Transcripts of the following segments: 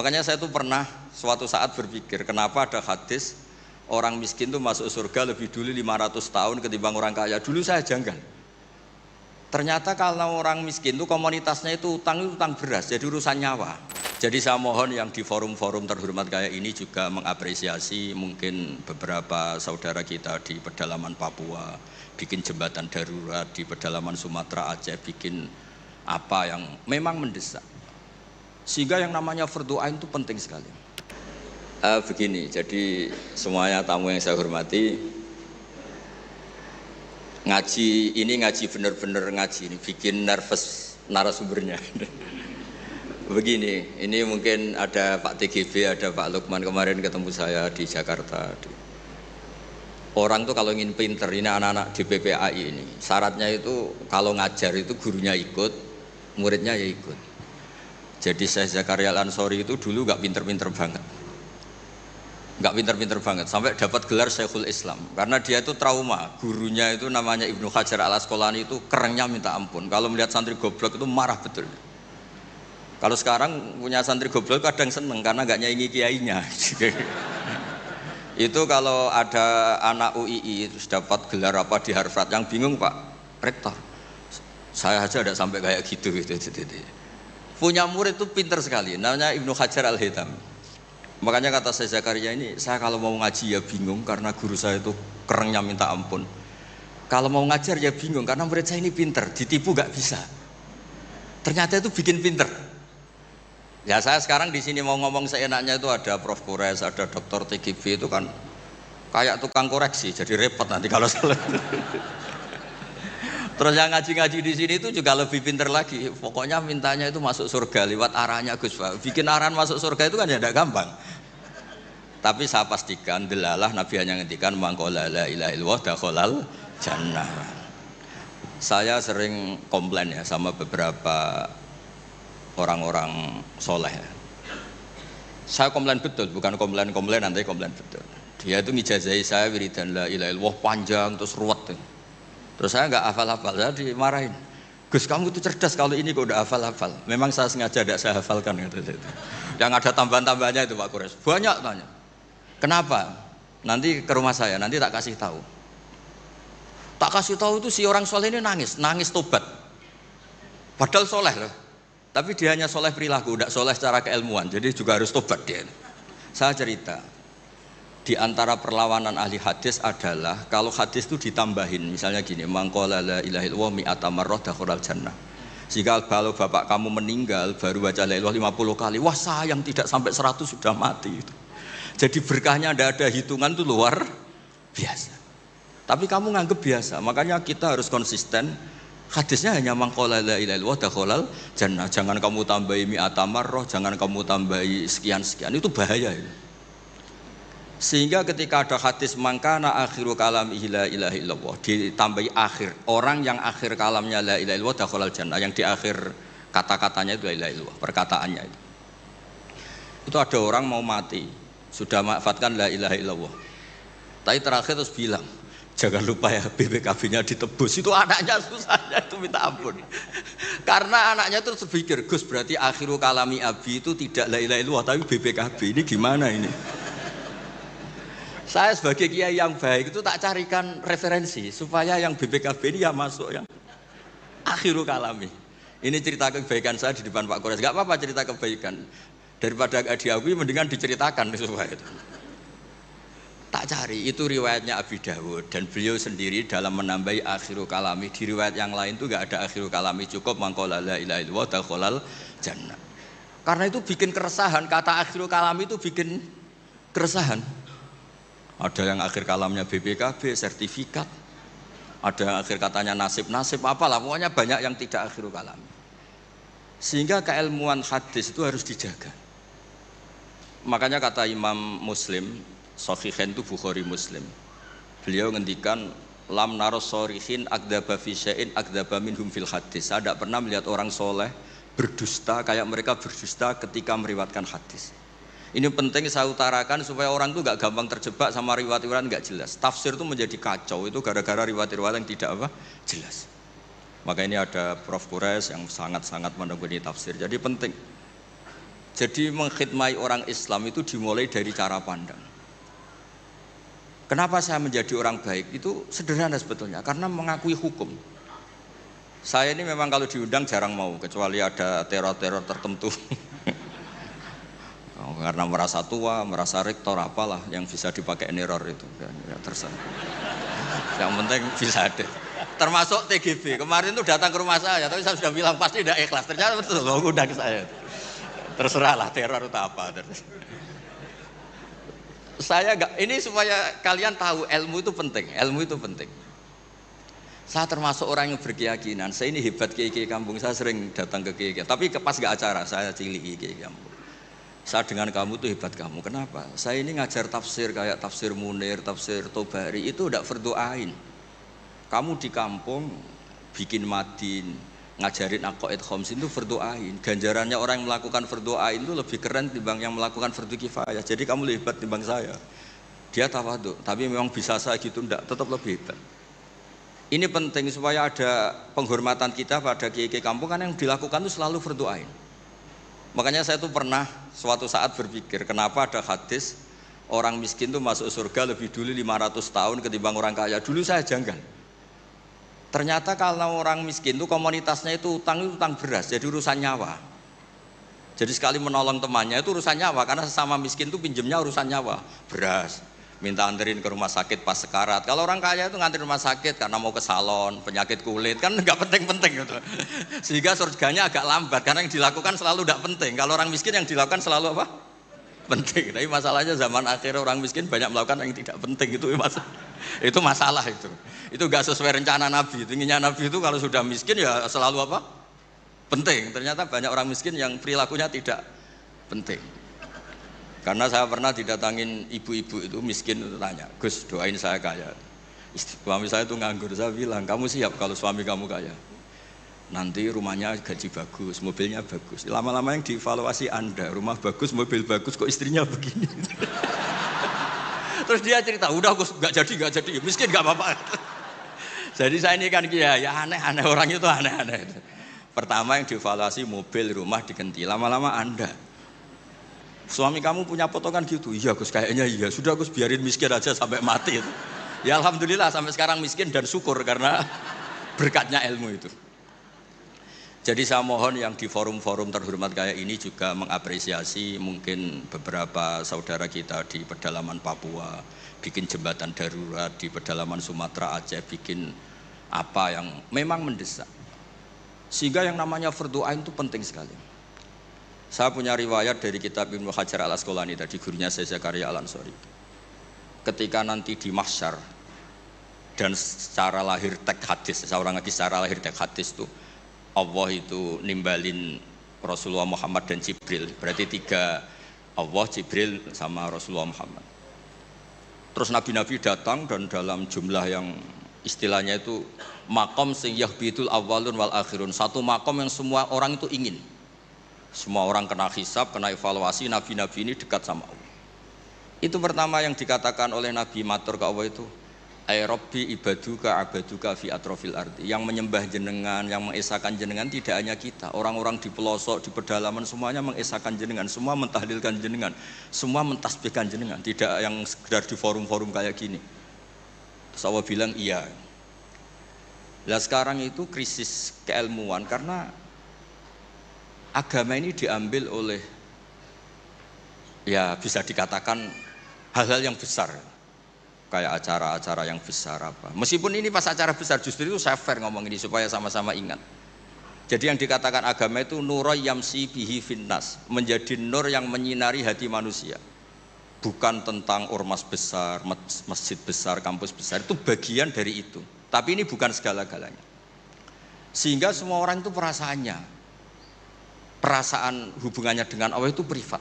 Makanya saya tuh pernah suatu saat berpikir, kenapa ada hadis orang miskin tuh masuk surga lebih dulu 500 tahun ketimbang orang kaya. Dulu saya janggal. Ternyata kalau orang miskin tuh komunitasnya itu utang beras, jadi urusan nyawa. Jadi saya mohon yang di forum-forum terhormat kayak ini juga mengapresiasi mungkin beberapa saudara kita di pedalaman Papua, bikin jembatan darurat di pedalaman Sumatera, Aceh, bikin apa yang memang mendesak. Sehingga yang namanya fardhu ain itu penting sekali. Begini, jadi semuanya tamu yang saya hormati, ngaji ini ngaji bener-bener ngaji ini bikin nervous narasumbernya. Begini, ini mungkin ada Pak TGB, ada Pak Lukman kemarin ketemu saya di Jakarta. Orang tuh kalau ingin pinter, ini anak-anak di PPAI ini, syaratnya itu kalau ngajar itu gurunya ikut, muridnya ya ikut. Jadi Syekh Zakaria Al-Ansori itu dulu gak pinter-pinter banget. Gak pinter-pinter banget, sampai dapat gelar Syekhul Islam. Karena dia itu trauma, gurunya itu namanya Ibnu Hajar Al-Asqalani itu kerennya minta ampun. Kalau melihat santri goblok itu marah betul. Kalau sekarang punya santri goblok kadang seneng karena gak nyaingi kiainya. Itu kalau ada anak UII terus dapat gelar apa di Harvard, yang bingung Pak Rektor, saya aja ada sampai kayak gitu. Punya murid itu pinter sekali, namanya Ibnu Hajar Al-Haytami. Makanya kata saya Zakaria ini, saya kalau mau ngaji ya bingung karena guru saya itu kerennya minta ampun. Kalau mau ngajar ya bingung karena murid saya ini pinter, ditipu gak bisa. Ternyata itu bikin pinter. Ya saya sekarang di sini mau ngomong seenaknya itu ada Prof Kures, ada Dr. TGB itu kan kayak tukang koreksi, jadi repot nanti kalau salah. Terus yang ngaji-ngaji di sini itu juga lebih pinter lagi. Pokoknya mintanya itu masuk surga lewat arahnya Gus Pak. Bikin arahan masuk surga itu kan ya tidak gampang. Tapi saya pastikan delalah Nabi hanya ngendikan mangqala la ilaha illallah dakhalal jannah. Saya sering komplain ya sama beberapa orang-orang soleh. Saya komplain betul, bukan komplain nanti komplain betul. Dia itu ngijazahi saya wiridan la ilaha illallah panjang terus ruwet. Terus saya nggak hafal-hafal, saya dimarahin. Gus kamu itu cerdas kalau ini kok udah hafal-hafal. Memang saya sengaja tidak saya hafalkan gitu. Yang ada tambahan-tambahannya itu Pak Kures. Banyak tanya. Kenapa? Nanti ke rumah saya, nanti tak kasih tahu. Tak kasih tahu itu si orang soleh ini nangis tobat. Padahal soleh loh. Tapi dia hanya soleh perilaku, tidak soleh secara keilmuan. Jadi juga harus tobat dia. Saya cerita. Di antara perlawanan ahli hadis adalah kalau hadis itu ditambahin, misalnya gini, mangqala la ilaha illallah mi'ata marrah dakhalal jannah. Jika kalau bapak kamu meninggal baru baca la ilaha 50 kali, wah sayang tidak sampai 100 sudah mati itu. Jadi berkahnya tidak ada hitungan itu luar biasa. Tapi kamu nganggep biasa, makanya kita harus konsisten. Hadisnya hanya mangqala la ilaha illallah dakhalal jannah. Jangan kamu tambahi mi'ata marrah, jangan kamu tambahi sekian-sekian, itu bahaya itu. Sehingga ketika ada hadis mangkana akhiru kalamihi la ilaha illallah ditambahi akhir, orang yang akhir kalamnya la ilaha illallah dakhalal jannah, yang di akhir kata-katanya itu la ilaha illallah, perkataannya itu. Itu ada orang mau mati, sudah mafatkan la ilaha illallah. Tapi terakhir terus bilang, jangan lupa ya BPKB-nya ditebus. Itu anaknya susahnya itu minta ampun. Karena anaknya terus berpikir, Gus berarti akhiru kalami abi itu tidak la ilaha illallah tapi BPKB. Ini gimana ini? Saya sebagai kiai yang baik itu tak carikan referensi supaya yang BPKB ini ya masuk yang akhiru kalami. Ini cerita kebaikan saya di depan Pak Kores. Gak apa-apa cerita kebaikan. Daripada gak diakui mendingan diceritakan supaya itu. Tak cari, itu riwayatnya Abi Dawud dan beliau sendiri dalam menambahi akhiru kalami. Di riwayat yang lain itu gak ada akhiru kalami, cukup mangqala la ilaha illallah dakhalal jannah. Karena itu bikin keresahan, kata akhiru kalami itu bikin keresahan. Ada yang akhir kalamnya BPKB, sertifikat. Ada yang akhir katanya nasib-nasib, apalah. Pokoknya banyak yang tidak akhir kalami. Sehingga keilmuan hadis itu harus dijaga. Makanya kata Imam Muslim, Sahihain itu Bukhari Muslim. Beliau ngendikan, lam naros sorihin akdaba fi syai'in akdaba minhum fil hadis. Saya tidak pernah melihat orang soleh berdusta kayak mereka berdusta ketika meriwayatkan hadis. Ini penting saya utarakan supaya orang itu gak gampang terjebak sama riwayat-riwayat gak jelas. Tafsir itu menjadi kacau itu gara-gara riwayat-riwayat yang tidak jelas. Maka ini ada Prof Kures yang sangat-sangat menekuni tafsir. Jadi penting. Jadi mengkhidmati orang Islam itu dimulai dari cara pandang. Kenapa saya menjadi orang baik? Itu sederhana sebetulnya, karena mengakui hukum. Saya ini memang kalau diundang jarang mau, kecuali ada teror-teror tertentu. Karena merasa tua, merasa rektor apalah yang bisa dipakai neror itu. Ya, terserah. Yang penting bisa ada. Termasuk TGB, kemarin itu datang ke rumah saya, tapi saya sudah bilang pasti tidak ikhlas. Ternyata betul, undang saya. Terserahlah teror itu apa. Saya enggak, ini supaya kalian tahu ilmu itu penting, ilmu itu penting. Saya termasuk orang yang berkeyakinan, saya ini hebat kiai-kiai kampung, saya sering datang ke kiai-kiai, tapi pas enggak acara, saya cilik kiai kampung. Saya dengan kamu itu hebat kamu, kenapa? Saya ini ngajar tafsir kayak tafsir Munir, tafsir Tobari, itu tidak fardu ain. Kamu di kampung bikin madin, ngajarin aqaid khamsin itu fardu ain. Ganjarannya orang yang melakukan fardu ain itu lebih keren dibanding yang melakukan fardu kifayah. Jadi kamu lebih hebat dibanding saya. Dia tawadhu, tapi memang bisa saya gitu enggak, tetap lebih hebat. Ini penting supaya ada penghormatan kita pada kiai-kiai kampung, kan yang dilakukan itu selalu fardu ain. Makanya saya tuh pernah suatu saat berpikir, kenapa ada hadis orang miskin tuh masuk surga lebih dulu 500 tahun ketimbang orang kaya. Dulu saya janggal. Ternyata kalau orang miskin itu komunitasnya itu utang beras, jadi urusan nyawa. Jadi sekali menolong temannya itu urusan nyawa, karena sesama miskin itu pinjemnya urusan nyawa, beras, minta anterin ke rumah sakit pas sekarat. Kalau orang kaya itu nganterin rumah sakit karena mau ke salon, penyakit kulit, kan nggak penting-penting gitu. Sehingga surganya agak lambat, karena yang dilakukan selalu tidak penting. Kalau orang miskin yang dilakukan selalu apa? Penting. Tapi masalahnya zaman akhir orang miskin banyak melakukan yang tidak penting, itu masalah itu. Itu gak sesuai rencana Nabi. Inginnya Nabi itu kalau sudah miskin ya selalu apa? Penting. Ternyata banyak orang miskin yang perilakunya tidak penting. Karena saya pernah didatangin ibu-ibu itu miskin itu tanya, Gus doain saya kaya. Suami saya itu nganggur, saya bilang kamu siap kalau suami kamu kaya? Nanti rumahnya gaji bagus, mobilnya bagus. Lama-lama yang dievaluasi Anda, rumah bagus, mobil bagus, kok istrinya begini. Terus dia cerita, udah Gus gak jadi, miskin gak apa-apa. Jadi saya ini kan ya aneh-aneh, orang itu aneh-aneh. Pertama yang dievaluasi mobil, rumah diganti, lama-lama Anda. Suami kamu punya potongan gitu, iya Gus kayaknya iya, sudah Gus biarin miskin aja sampai mati. Ya alhamdulillah sampai sekarang miskin dan syukur karena berkatnya ilmu itu. Jadi saya mohon yang di forum-forum terhormat kayak ini juga mengapresiasi mungkin beberapa saudara kita di pedalaman Papua, bikin jembatan darurat di pedalaman Sumatera, Aceh, bikin apa yang memang mendesak. Sehingga yang namanya fardu ain itu penting sekali. Saya punya riwayat dari kitab Ibnu Hajar Al-Asqalani tadi, gurunya saya Zakaria Al-Ansori. Ketika nanti di mahsyar dan secara lahir teks hadis, seorang lagi secara lahir teks hadis itu Allah itu nimbalin Rasulullah Muhammad dan Jibril, berarti tiga, Allah, Jibril sama Rasulullah Muhammad. Terus nabi-nabi datang dan dalam jumlah yang istilahnya itu makom sing yahbitul awalun wal akhirun, satu makom yang semua orang itu ingin. Semua orang kena hisab, kena evaluasi, nabi-nabi ini dekat sama Allah. Itu pertama yang dikatakan oleh Nabi matur ke Allah itu, ay rabbi ibaduka abaduka fi atrofil ardi, yang menyembah jenengan, yang mengesahkan jenengan tidak hanya kita, orang-orang di pelosok, di pedalaman semuanya mengesahkan jenengan, semua mentahlilkan jenengan, semua mentasbihkan jenengan, tidak yang sekedar di forum-forum kayak gini. Terus Allah bilang iya. Nah sekarang itu krisis keilmuan karena agama ini diambil oleh, ya bisa dikatakan hal-hal yang besar, kayak acara-acara yang besar apa. Meskipun ini pas acara besar, justru itu saya fair ngomong ini supaya sama-sama ingat. Jadi yang dikatakan agama itu nuroy yamsi bihi finnas, menjadi nur yang menyinari hati manusia. Bukan tentang ormas besar, masjid besar, kampus besar, itu bagian dari itu. Tapi ini bukan segala-galanya. Sehingga semua orang itu perasaan hubungannya dengan Allah itu privat.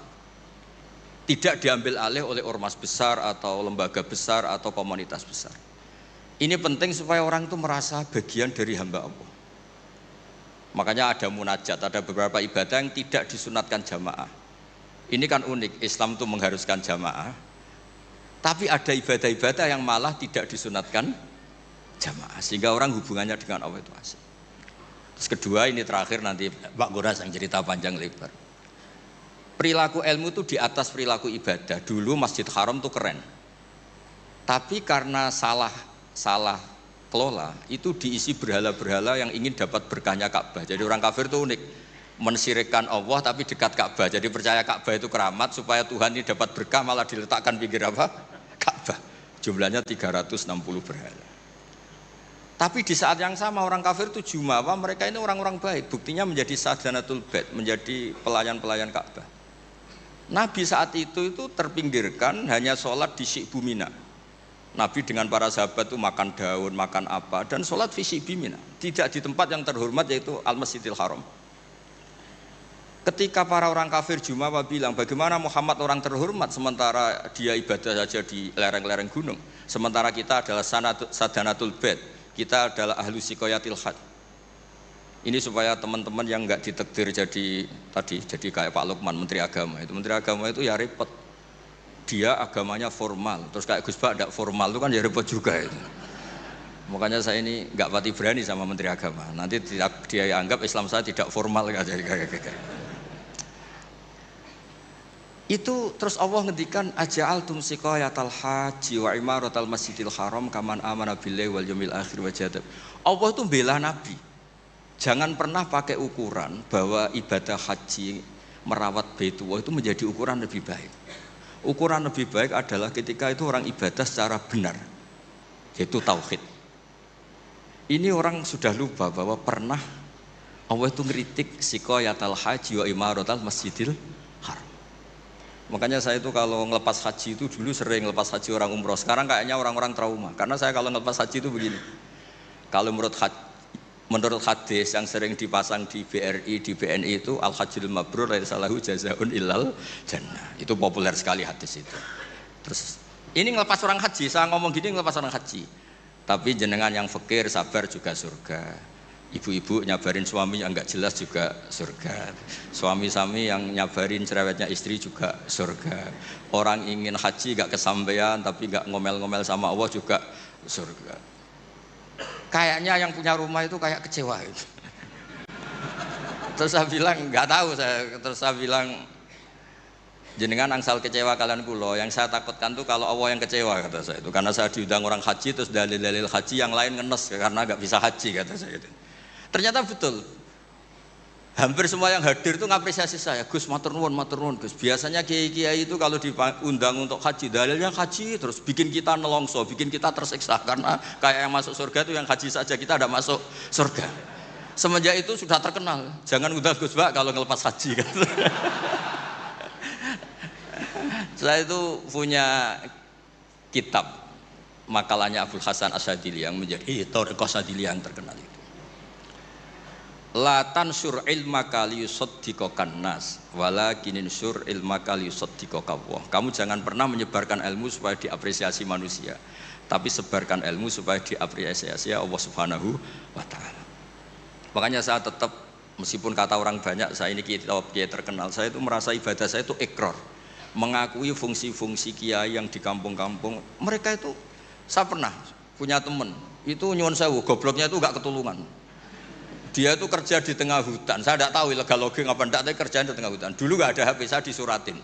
Tidak diambil alih oleh ormas besar atau lembaga besar atau komunitas besar. Ini penting supaya orang itu merasa bagian dari hamba Allah. Makanya ada munajat, ada beberapa ibadah yang tidak disunatkan jamaah. Ini kan unik, Islam itu mengharuskan jamaah. Tapi ada ibadah-ibadah yang malah tidak disunatkan jamaah, sehingga orang hubungannya dengan Allah itu asik. Terus kedua, ini terakhir nanti Pak Goras yang cerita panjang lebar. perilaku ilmu itu di atas perilaku ibadah. Dulu Masjid Haram tuh keren. Tapi karena salah kelola, itu diisi berhala-berhala yang ingin dapat berkahnya Ka'bah. Jadi orang kafir itu unik, mensyirikkan Allah tapi dekat Ka'bah. Jadi percaya Ka'bah itu keramat, supaya Tuhan ini dapat berkah malah diletakkan pinggir apa? Ka'bah. Jumlahnya 360 berhala. Tapi di saat yang sama orang kafir itu jumawa, mereka ini orang-orang baik. Buktinya menjadi sadanatul bait, menjadi pelayan-pelayan Ka'bah. Nabi saat itu terpinggirkan, hanya sholat di Syi'bu Mina. Nabi dengan para sahabat itu makan daun, makan apa, dan sholat di Syi'bu Mina. Tidak di tempat yang terhormat yaitu Al-Masjidil Haram. Ketika para orang kafir jumawa bilang, bagaimana Muhammad orang terhormat sementara dia ibadah saja di lereng-lereng gunung, sementara kita adalah sadanatul bait, kita adalah ahlu sikoyatil had. Ini supaya teman-teman yang enggak ditakdir jadi kayak Pak Lukman, Menteri Agama. Itu Menteri Agama itu ya repot. Dia agamanya formal, terus kayak Gus Bak tidak formal itu kan ya repot juga itu. Makanya saya ini enggak pati berani sama Menteri Agama. Nanti dia anggap Islam saya tidak formal Itu terus Allah ngendikan aja'altum siqayatal haji wa imaratal masjidil haram kaman amana billahi wal yaumil akhir wa jahada. Allah itu bela Nabi. Jangan pernah pakai ukuran bahwa ibadah haji merawat Baitullah itu menjadi ukuran lebih baik. Ukuran lebih baik adalah ketika itu orang ibadah secara benar, yaitu tauhid. Ini orang sudah lupa bahwa pernah Allah itu ngeritik siqayatal haji wa imaratal masjidil haram. Makanya saya itu kalau ngelepas haji itu dulu sering ngelepas haji orang umroh. Sekarang kayaknya orang-orang trauma. Karena saya kalau ngelepas haji itu begini. Kalau menurut hadis yang sering dipasang di BRI, di BNI itu al-hajjul mabrur laisa lahu jazaa'un illal jannah. Itu populer sekali hadis itu. Terus ini ngelepas orang haji, saya ngomong gini ngelepas orang haji. Tapi jenengan yang fakir sabar juga surga. Ibu-ibu nyabarin suami yang enggak jelas juga surga. Suami-suami yang nyabarin cerewetnya istri juga surga. Orang ingin haji enggak kesampaian tapi enggak ngomel-ngomel sama Allah juga surga. Kayaknya yang punya rumah itu kayak kecewa gitu. Terus saya bilang enggak tahu terus saya bilang jenengan angsal kecewa kalian kula, yang saya takutkan tuh kalau Allah yang kecewa kata saya itu, karena saya diundang orang haji terus dalil-dalil haji yang lain ngenes karena enggak bisa haji kata saya itu. Ternyata betul. Hampir semua yang hadir itu ngapresiasi saya. Gus matur nuwun Gus. Biasanya kiai-kiai itu kalau diundang untuk haji, dalilnya haji terus bikin kita nelongso, bikin kita tersiksa karena kayak yang masuk surga itu yang haji saja kita ada masuk surga. Semenjak itu sudah terkenal. Jangan undang Gus Bak kalau ngelepas haji kan. Saya itu punya kitab makalahnya Abdul Hasan Asyadili yang menjadi Thariqah Asyadili yang terkenal itu. La tansur ilmaka liyusaddiqakan nas walakin insur ilmaka liyusaddiqaka Allah. Kamu jangan pernah menyebarkan ilmu supaya diapresiasi manusia, tapi sebarkan ilmu supaya diapresiasi Allah Subhanahu wa taala. Makanya saya tetap meskipun kata orang banyak saya ini kiai terkenal, saya itu merasa ibadah saya itu ikrar, mengakui fungsi-fungsi kiai yang di kampung-kampung. Mereka itu saya pernah punya teman itu nyuwun sewu gobloknya itu enggak ketulungan. Dia itu kerja di tengah hutan. Saya tidak tahu ilegal logging apa enggak, tapi kerjaan di tengah hutan. Dulu enggak ada HP, saya disuratin.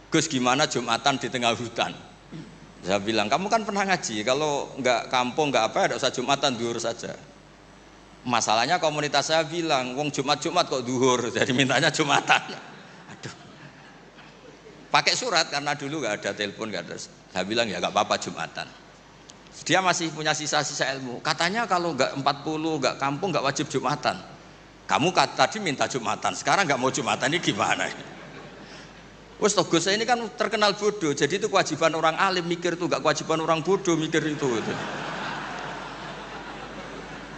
Gus gimana Jumatan di tengah hutan? Saya bilang, kamu kan pernah ngaji, kalau enggak kampung enggak apa, enggak usah Jumatan, duhur saja. Masalahnya komunitas saya bilang, wong Jumat kok duhur, jadi mintanya Jumatan. Aduh. Pakai surat karena dulu enggak ada telepon, enggak ada. Saya bilang ya enggak apa-apa Jumatan. Dia masih punya sisa-sisa ilmu. Katanya kalau enggak 40, enggak kampung, enggak wajib Jumatan. Kamu tadi minta Jumatan, sekarang enggak mau Jumatan, ini gimana? Wes toh Gus ini kan terkenal bodoh, jadi itu kewajiban orang alim mikir itu, enggak kewajiban orang bodoh mikir itu.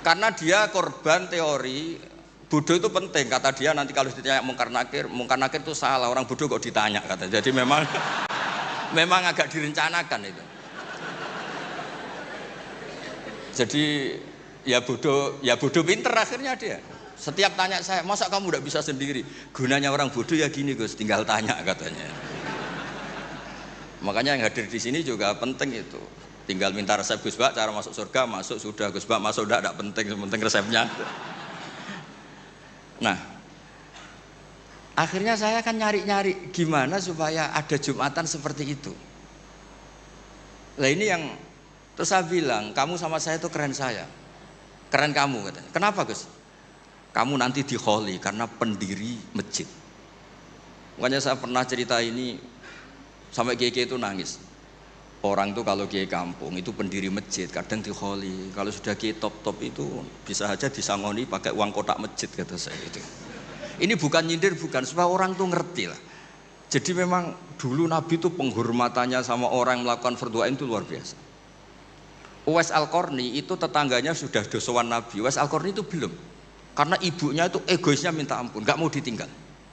Karena dia korban teori bodoh itu penting, kata dia nanti kalau ditanya mungkar nakir itu salah, orang bodoh kok ditanya kata. Jadi memang agak direncanakan itu. Jadi ya bodoh pinter akhirnya dia. Setiap tanya saya, masa kamu tidak bisa sendiri? Gunanya orang bodoh ya gini Gus, tinggal tanya katanya. Makanya yang hadir di sini juga penting itu. Tinggal minta resep Gus Bak, cara masuk surga, masuk sudah. Gus Bak masuk udah tidak penting, penting resepnya. Nah, Akhirnya saya kan nyari-nyari gimana supaya ada Jumatan seperti itu. Lah ini yang terus saya bilang, kamu sama saya itu keren saya. Keren kamu katanya. Kenapa Gus? Kamu nanti dikholi karena pendiri masjid. Makanya saya pernah cerita ini sampai kiai itu nangis. Orang tuh kalau kiai kampung itu pendiri masjid kadang dikholi. Kalau sudah kiai top-top itu bisa aja disangoni pakai uang kotak masjid kata saya itu. Ini bukan nyindir, bukan, supaya orang tuh ngerti lah. Jadi memang dulu Nabi itu penghormatannya sama orang yang melakukan fardhu ain itu luar biasa. Uwais Al-Qarni itu tetangganya sudah dosowan Nabi. Uwais Al-Qarni itu belum. Karena ibunya itu egoisnya minta ampun, gak mau ditinggal.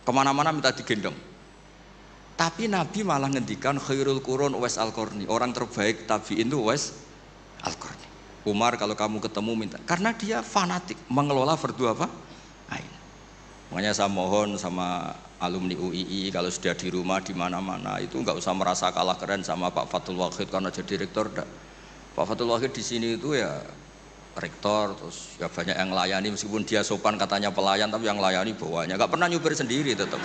Kemana-mana minta digendong. Tapi Nabi malah ngendikan khairul qurun Uwais Al-Qarni. Orang terbaik tabi'in itu Uwais Al-Qarni. Umar kalau kamu ketemu minta. Karena dia fanatik mengelola fardhu apa? Ain. Makanya saya mohon sama alumni UII kalau sudah di rumah di mana-mana itu nggak usah merasa kalah keren sama Pak Fathul Wahid karena jadi rektor. Pak Fathul Wahid di sini itu ya rektor, terus ya banyak yang layani meskipun dia sopan katanya pelayan tapi yang layani bawahnya. Nggak pernah nyupir sendiri tetap.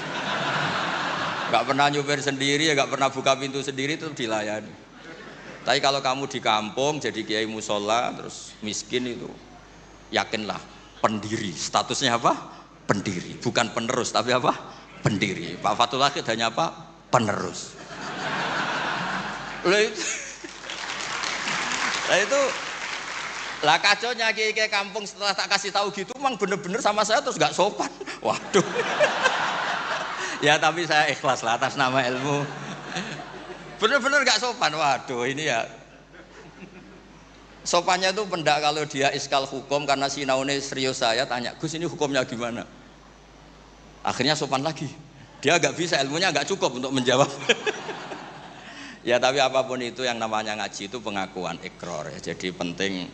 Nggak pernah nyupir sendiri, ya nggak pernah buka pintu sendiri tetap dilayani. Tapi kalau kamu di kampung jadi kiai musola terus miskin itu yakinlah pendiri. Statusnya apa? Pendiri, bukan penerus, tapi apa? Pendiri. Pak Fathul Wahid hanya apa? Penerus. Lah kacaunya kiai kampung setelah tak kasih tahu gitu, memang bener-bener sama saya terus nggak sopan. Waduh. Ya tapi saya ikhlas lah atas nama ilmu. Bener-bener nggak sopan. Waduh ini ya. Sopannya itu pendak kalau dia iskal hukum karena sinaune serius saya tanya, Gus ini hukumnya gimana? Akhirnya sopan lagi. Dia agak bisa, ilmunya agak cukup untuk menjawab. Ya tapi apapun itu yang namanya ngaji itu pengakuan ikrar ya. Jadi penting,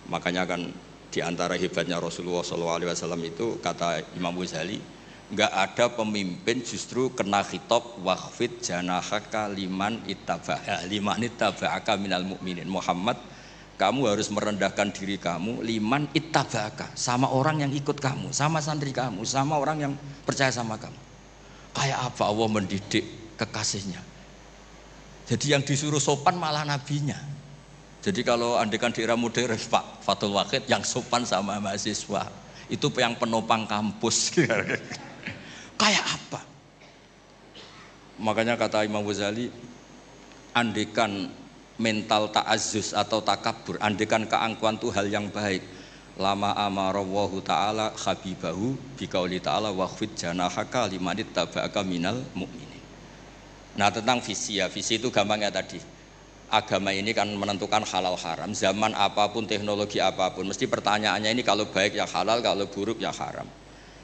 makanya kan diantara hebatnya Rasulullah SAW itu kata Imam Ghazali, nggak ada pemimpin justru kena khitab wakhfid janahaka liman ittaba'aka minal mu'minin. Muhammad, kamu harus merendahkan diri kamu liman ittaba'aka, sama orang yang ikut kamu, sama santri kamu, sama orang yang percaya sama kamu. Kayak apa Allah mendidik kekasihnya. Jadi yang disuruh sopan malah nabinya. Jadi kalau andekan di era modern Pak Fathul Wahid yang sopan sama mahasiswa itu yang penopang kampus. Kayak apa? Makanya kata Imam Ghazali, andekan mental ta'azzus atau takabur, andekan keangkuhan itu hal yang baik. Lama amarallahu ta'ala habibahu biqauli ta'ala wakhfid janahaka limanit taba'aka minal mu'minin. Nah tentang visi ya, visi itu gampangnya tadi. Agama ini kan menentukan halal haram. Zaman apapun, teknologi apapun, mesti pertanyaannya ini kalau baik ya halal, kalau buruk ya haram.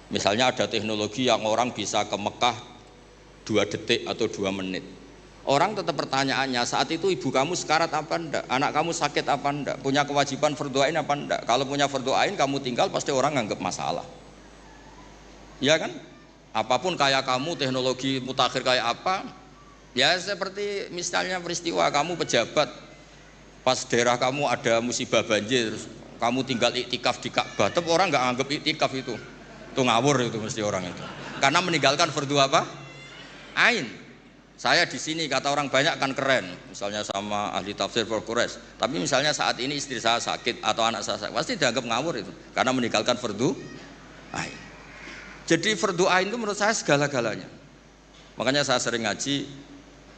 Misalnya ada teknologi yang orang bisa ke Mekah 2 detik atau 2 menit. Orang tetap pertanyaannya, saat itu ibu kamu sekarat apa enggak? Anak kamu sakit apa enggak? Punya kewajiban fardhu ain apa enggak? Kalau punya fardhu ain kamu tinggal pasti orang nganggap masalah. Ya kan? Apapun kayak kamu, teknologi mutakhir kayak apa? Ya seperti misalnya peristiwa kamu pejabat, pas daerah kamu ada musibah banjir, kamu tinggal iktikaf di Ka'bah, tetap orang nggak anggap iktikaf itu ngawur itu mesti orang itu. Karena meninggalkan fardhu apa? Ain. Saya di sini kata orang banyak kan keren, misalnya sama ahli tafsir Quraisy. Tapi misalnya saat ini istri saya sakit atau anak saya sakit, pasti dianggap ngawur itu, karena meninggalkan fardhu ain. Jadi fardhu ain itu menurut saya segala-galanya. Makanya saya sering ngaji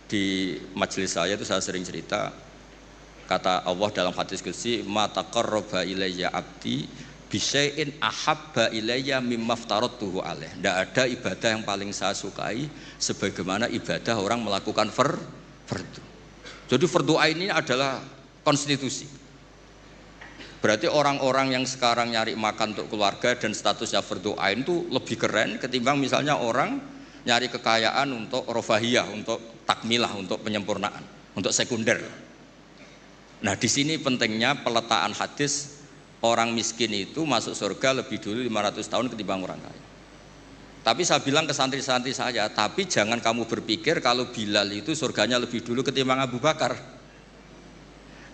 di majelis saya itu saya sering cerita, kata Allah dalam hadis qudsi, ma taqarraba ilayya abdi bisyai'in ahabba ilayya mimma aftaradtuhu alaih. Tidak ada ibadah yang paling saya sukai sebagaimana ibadah orang melakukan fardhu. Jadi fardhu ain ini adalah konstitusi. Berarti orang-orang yang sekarang nyari makan untuk keluarga dan statusnya fardhu ain itu lebih keren ketimbang misalnya orang nyari kekayaan untuk rofahiyah, untuk takmilah, untuk penyempurnaan, untuk sekunder. Nah di sini pentingnya peletakan hadis. Orang miskin itu masuk surga lebih dulu 500 tahun ketimbang orang kaya. Tapi saya bilang ke santri-santri saya, tapi jangan kamu berpikir kalau Bilal itu surganya lebih dulu ketimbang Abu Bakar.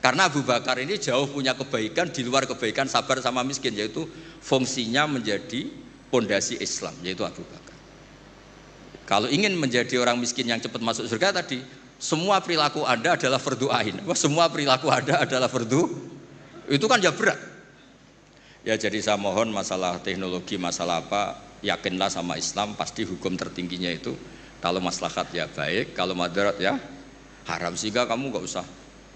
Karena Abu Bakar ini jauh punya kebaikan di luar kebaikan sabar sama miskin, yaitu fungsinya menjadi pondasi Islam, yaitu Abu Bakar. Kalau ingin menjadi orang miskin yang cepat masuk surga tadi, semua perilaku Anda adalah fardu ain. Wah, semua perilaku Anda adalah fardu. Itu kan ya berat. Ya jadi saya mohon masalah teknologi, masalah apa, yakinlah sama Islam, pasti hukum tertingginya itu kalau maslahat ya baik, kalau madarat ya haram. Sehingga kamu nggak usah.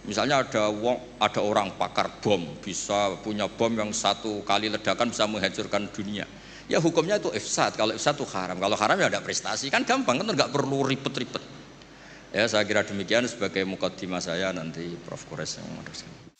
Misalnya ada orang pakar bom, bisa punya bom yang satu kali ledakan bisa menghancurkan dunia. Ya hukumnya itu ifsad, kalau ifsad itu haram, kalau haram ya ada prestasi, kan gampang, kan nggak perlu ribet-ribet. Ya saya kira demikian sebagai mukaddimah saya, nanti Prof. Kores yang meneruskan.